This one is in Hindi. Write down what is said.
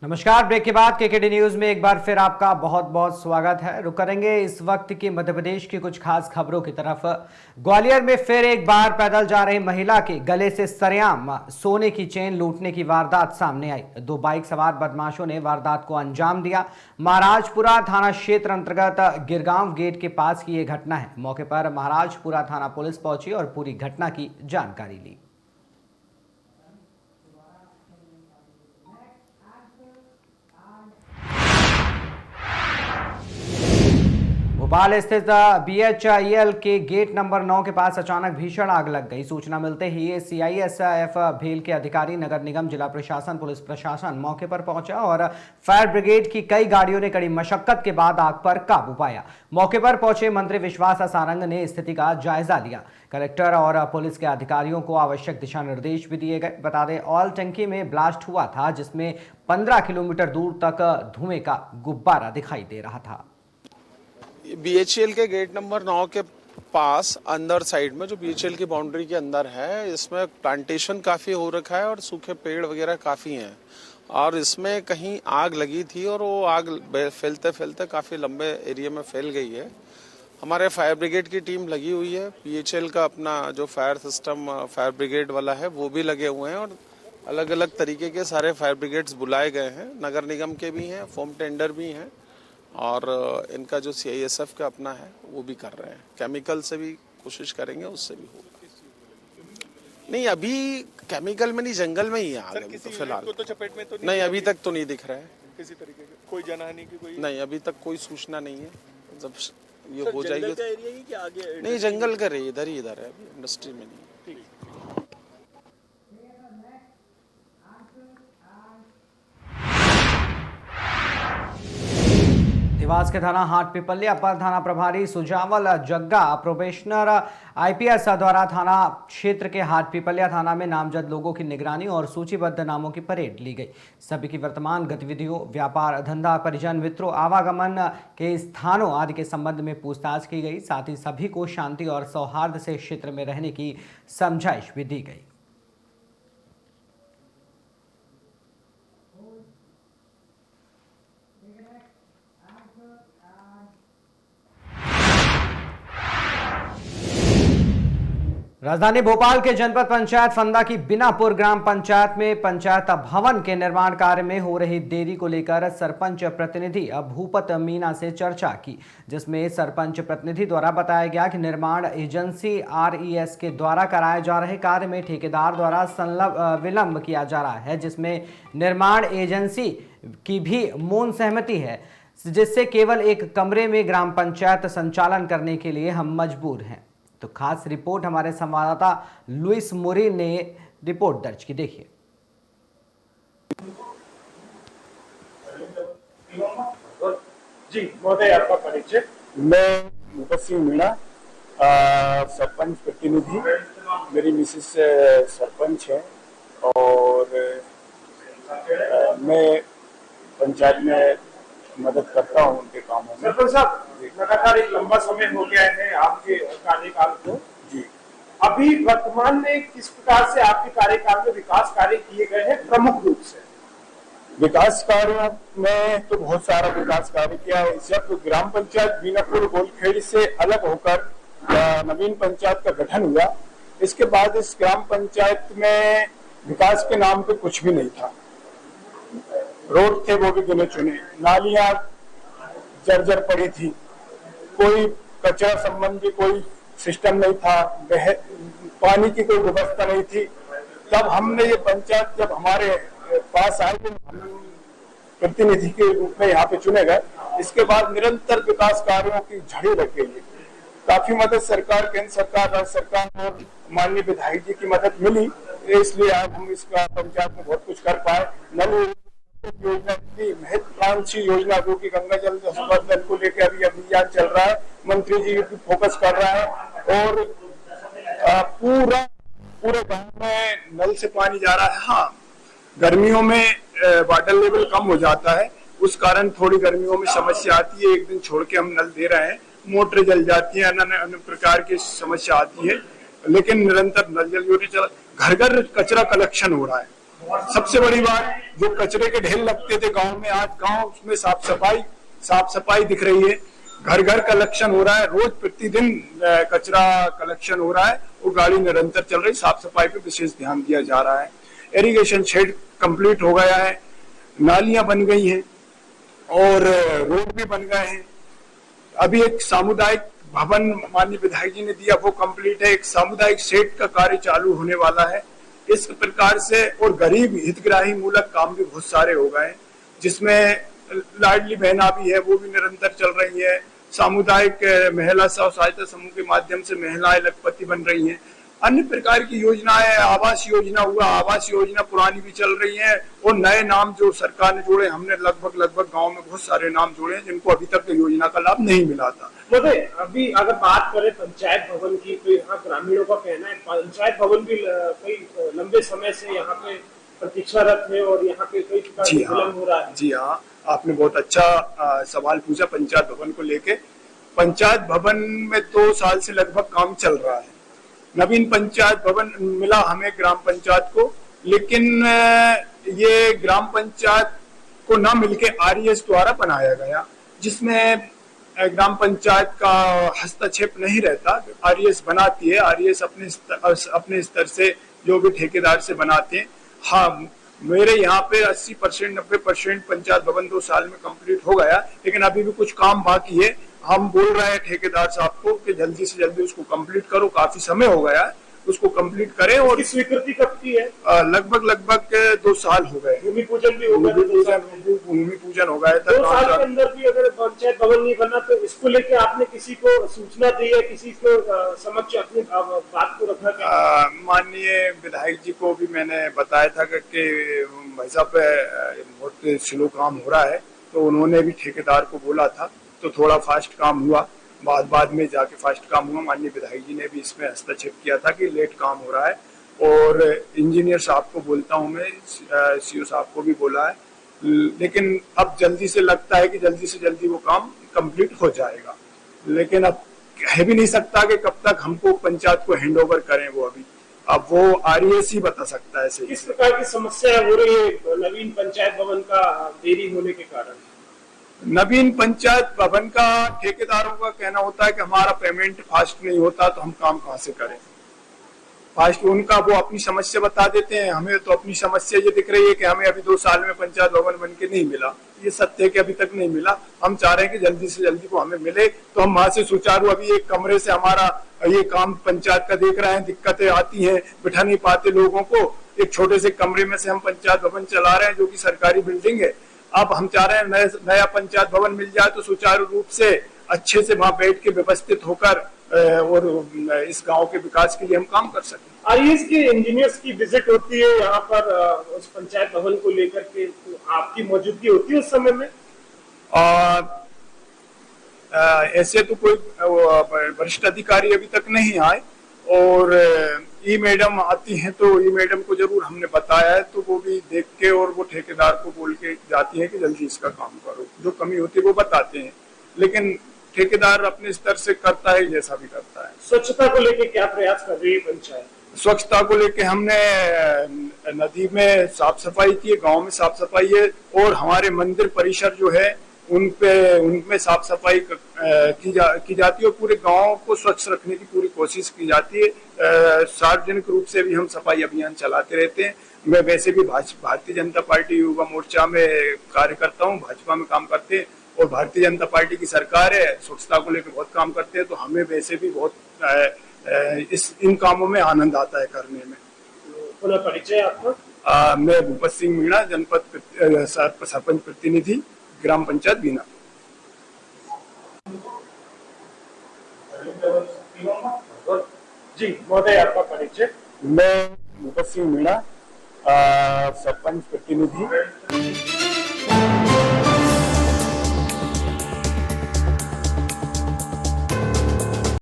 नमस्कार। ब्रेक के बाद केकेडी न्यूज में एक बार फिर आपका बहुत बहुत स्वागत है। रुक करेंगे इस वक्त की मध्य प्रदेश की कुछ खास खबरों की तरफ। ग्वालियर में फिर एक बार पैदल जा रही महिला के गले से सरेआम सोने की चेन लूटने की वारदात सामने आई। दो बाइक सवार बदमाशों ने वारदात को अंजाम दिया। महाराजपुरा थाना क्षेत्र अंतर्गत गिरगांव गेट के पास की यह घटना है। मौके पर महाराजपुरा थाना पुलिस पहुंची और पूरी घटना की जानकारी ली। भोपाल स्थित BHEL के गेट नंबर 9 के पास अचानक भीषण आग लग गई। सूचना मिलते ही CISF भेल के अधिकारी, नगर निगम, जिला प्रशासन, पुलिस प्रशासन मौके पर पहुंचा और फायर ब्रिगेड की कई गाड़ियों ने कड़ी मशक्कत के बाद आग पर काबू पाया। मौके पर पहुंचे मंत्री विश्वास सारंग ने स्थिति का जायजा लिया। कलेक्टर और पुलिस के अधिकारियों को आवश्यक दिशा निर्देश भी दिए गए। बता दें, ऑयल टंकी में ब्लास्ट हुआ था, जिसमें 15 किलोमीटर दूर तक धुएं का गुब्बारा दिखाई दे रहा था। BHEL के गेट नंबर 9 के पास अंदर साइड में, जो BHEL की बाउंड्री के अंदर है, इसमें प्लांटेशन काफ़ी हो रखा है और सूखे पेड़ वगैरह काफ़ी हैं। और इसमें कहीं आग लगी थी और वो आग फैलते फैलते काफ़ी लंबे एरिया में फैल गई है। हमारे फायर ब्रिगेड की टीम लगी हुई है। BHEL का अपना जो फायर सिस्टम फायर ब्रिगेड वाला है वो भी लगे हुए हैं और अलग अलग तरीके के सारे फायर ब्रिगेड्स बुलाए गए हैं। नगर निगम के भी हैं, फोम टेंडर भी हैं और इनका जो CISF का अपना है वो भी कर रहे हैं। केमिकल से भी कोशिश करेंगे, उससे भी होगा। नहीं, अभी केमिकल में नहीं, जंगल में ही है आग। तो फिलहाल तो चपेट में तो नहीं, अभी तक तो नहीं दिख रहा है किसी तरीके का कोई जनहानि की कोई नहीं, अभी तक कोई सूचना नहीं है। जब ये हो जाएगी नहीं, जंगल का रही इधर है, अभी इंडस्ट्री में नहीं। देवास के थाना हाट पिपल्या पर थाना प्रभारी सुजावल जग्गा प्रोबेशनर IPS द्वारा थाना क्षेत्र के हाट पिपल्या थाना में नामजद लोगों की निगरानी और सूचीबद्ध नामों की परेड ली गई। सभी की वर्तमान गतिविधियों, व्यापार धंधा, परिजन मित्रों, आवागमन के स्थानों आदि के संबंध में पूछताछ की गई। साथ ही सभी को शांति और सौहार्द से क्षेत्र में रहने की समझाइश भी दी गई। राजधानी भोपाल के जनपद पंचायत फंदा की बिनापुर ग्राम पंचायत में पंचायत भवन के निर्माण कार्य में हो रही देरी को लेकर सरपंच प्रतिनिधि भूपत मीना से चर्चा की, जिसमें सरपंच प्रतिनिधि द्वारा बताया गया कि निर्माण एजेंसी RES के द्वारा कराए जा रहे कार्य में ठेकेदार द्वारा विलंब किया जा रहा है, जिसमें निर्माण एजेंसी की भी मौन सहमति है, जिससे केवल एक कमरे में ग्राम पंचायत संचालन करने के लिए हम मजबूर हैं। तो खास रिपोर्ट हमारे संवाददाता लुइस मोरी ने रिपोर्ट दर्ज की, देखिए। जी महोदय, आपका परिचय। मैं भूपत सिंह मीणा, सरपंच प्रतिनिधि। मेरी मिसेस सरपंच है और मैं पंचायत में मदद करता हूँ उनके कामों में। सरपंच साहब, लगातार एक लंबा समय हो गया है आपके कार्यकाल को। जी, अभी वर्तमान में किस प्रकार से आपके कार्यकाल में विकास कार्य किए गए हैं? प्रमुख रूप से विकास कार्य में तो बहुत सारा विकास कार्य किया है। जब ग्राम पंचायत बीनापुर गोलखेड़ी से अलग होकर नवीन पंचायत का गठन हुआ, इसके बाद इस ग्राम पंचायत में विकास के नाम पे कुछ भी नहीं था। रोड थे वो भी गिने चुने, नालियां जर्जर पड़ी थी, कोई कचरा संबंधी कोई सिस्टम नहीं था, पानी की कोई व्यवस्था नहीं थी। तब हमने ये पंचायत जब हमारे पास आए तो प्रतिनिधि के रूप में यहाँ पे चुने गए। इसके बाद निरंतर विकास कार्यों की झड़ी लग गई है। काफी मदद सरकार, केंद्र सरकार, राज्य सरकार और माननीय विधायक जी की मदद मिली, इसलिए आज हम इसका पंचायत में बहुत कुछ कर पाए। नल योजना की महत्वाकांक्षी योजना जो कि गंगा जल संवर्धन को लेकर अभी अभियान चल रहा है, मंत्री जी भी फोकस कर रहा है और पूरे गांव में नल से पानी जा रहा है। हाँ, गर्मियों में वाटर लेवल कम हो जाता है, उस कारण थोड़ी गर्मियों में समस्या आती है। एक दिन छोड़ के हम नल दे रहे हैं, मोटर जल जाती है, अन्य प्रकार की समस्या आती है, लेकिन निरंतर नल जल योजना, घर घर कचरा कलेक्शन हो रहा है। सबसे बड़ी बात, जो कचरे के ढेर लगते थे गांव में, आज गांव में साफ सफाई दिख रही है। घर घर कलेक्शन हो रहा है, रोज प्रतिदिन कचरा कलेक्शन हो रहा है और गाड़ी निरंतर चल रही, साफ सफाई पे विशेष ध्यान दिया जा रहा है। इरिगेशन शेड कंप्लीट हो गया है, नालियां बन गई हैं और रोड भी बन गए हैं। अभी एक सामुदायिक भवन माननीय विधायक जी ने दिया, वो कंप्लीट है। एक सामुदायिक शेड का कार्य चालू होने वाला है। इस प्रकार से और गरीब हितग्राही मूलक काम भी बहुत सारे हो गए, जिसमें लाडली बहना भी है, वो भी निरंतर चल रही है। सामुदायिक महिला स्व सहायता समूह के माध्यम से महिलाएं लखपति बन रही हैं। अन्य प्रकार की योजनाएं, आवास योजना हुआ, आवास योजना पुरानी भी चल रही है और नए नाम जो सरकार ने जोड़े, हमने लगभग गांव में बहुत सारे नाम जोड़े हैं जिनको अभी तक योजना का लाभ नहीं मिला था। अभी अगर बात करें पंचायत भवन की, तो यहाँ ग्रामीणों का कहना है पंचायत भवन भी कई लंबे समय से यहाँ पे प्रतीक्षारत है और यहाँ पे कई प्रकार का विलंब हो रहा है। जी हाँ, आपने बहुत अच्छा सवाल पूछा पंचायत भवन को लेके। पंचायत भवन में 2 साल से लगभग काम चल रहा है। नवीन पंचायत भवन मिला हमें ग्राम पंचायत को, लेकिन ये ग्राम पंचायत को न मिलके आरईएस द्वारा बनाया गया, जिसमें ग्राम पंचायत का हस्तक्षेप नहीं रहता। आरईएस बनाती है, आरईएस अपने स्तर से जो भी ठेकेदार से बनाते हैं। हाँ, मेरे यहाँ पे 80% 90% पंचायत भवन 2 साल में कंप्लीट हो गया, लेकिन अभी भी कुछ काम बाकी है। हम बोल रहे हैं ठेकेदार साहब को कि जल्दी से जल्दी उसको कंप्लीट करो, काफी समय हो गया है, उसको कंप्लीट करें। और स्वीकृति कब की है? लगभग 2 साल हो गए। भूमि पूजन भी हो गया, भूमि पूजन हो गया था। 2 साल के अंदर भी अगर पंचायत भवन नहीं बना तो इसको लेके आपने किसी को सूचना दी है, किसी को समक्ष अपनी बात को रखा क्या? माननीय विधायक जी को भी मैंने बताया था कि भाई साहब बहुत स्लो काम हो रहा है, तो उन्होंने भी ठेकेदार को बोला था, तो थोड़ा फास्ट काम हुआ। बाद में जाके फास्ट काम हुआ। माननीय विधायक जी ने भी इसमें हस्तक्षेप किया था कि लेट काम हो रहा है, और इंजीनियर साहब को बोलता हूँ मैं, सीओ साहब को भी बोला है, लेकिन अब जल्दी से लगता है कि जल्दी से जल्दी वो काम कंप्लीट हो जाएगा। लेकिन अब कह भी नहीं सकता कि कब तक हमको पंचायत को हैंड ओवर करें, वो अभी अब वो आरईएस ही बता सकता है। किस प्रकार की समस्या हो रही है नवीन पंचायत भवन का देरी होने के कारण? नवीन पंचायत भवन का ठेकेदारों का कहना होता है कि हमारा पेमेंट फास्ट नहीं होता, तो हम काम कहां से करें। फास्ट उनका वो अपनी समस्या बता देते हैं, हमें तो अपनी समस्या ये दिख रही है कि हमें अभी 2 साल में पंचायत भवन बन के नहीं मिला। ये सत्य है कि अभी तक नहीं मिला। हम चाह रहे हैं कि जल्दी से जल्दी वो हमें मिले, तो हम वहां से सुचारू, अभी एक कमरे से हमारा ये काम पंचायत का देख रहे हैं, दिक्कतें आती हैं, बिठा नहीं पाते लोगों को। एक छोटे से कमरे में से हम पंचायत भवन चला रहे हैं, जो कि सरकारी बिल्डिंग है। अब हम चाह रहे हैं नया पंचायत भवन मिल जाए तो सुचारू रूप से अच्छे से वहां बैठ के व्यवस्थित होकर और इस गांव के विकास के लिए हम काम कर सकें। आईएएस के इंजीनियर्स की विजिट होती है यहाँ पर उस पंचायत भवन को लेकर के, तो आपकी मौजूदगी होती है उस समय में? ऐसे तो कोई वरिष्ठ अधिकारी अभी तक नहीं आए, और ई मैडम आती हैं तो ई मैडम को जरूर हमने बताया है, तो वो भी देख के और वो ठेकेदार को बोल के जाती है कि जल्दी इसका काम करो। जो कमी होती है वो बताते हैं, लेकिन ठेकेदार अपने स्तर से करता है जैसा भी करता है। स्वच्छता को लेके क्या प्रयास कर रही है पंचायत? स्वच्छता को लेके हमने नदी में साफ सफाई की है, गांव में साफ सफाई है, और हमारे मंदिर परिसर जो है उनमें साफ सफाई की जाती है, और पूरे गांव को स्वच्छ रखने की पूरी कोशिश की जाती है। सार्वजनिक रूप से भी हम सफाई अभियान चलाते रहते हैं। मैं वैसे भी भारतीय जनता पार्टी युवा मोर्चा में कार्य करता हूँ, भाजपा में काम करते हैं, और भारतीय जनता पार्टी की सरकार है, स्वच्छता को लेकर बहुत काम करते हैं, तो हमें वैसे भी बहुत इन कामों में आनंद आता है करने में। पुनः परिचय आपका? मैं भूपत सिंह मीणा, जनपद सरपंच प्रतिनिधि, ग्राम पंचायत बीना। जी महोदय, आपका परिचय? मैं भूपत सिंह मीणा, सरपंच प्रतिनिधि।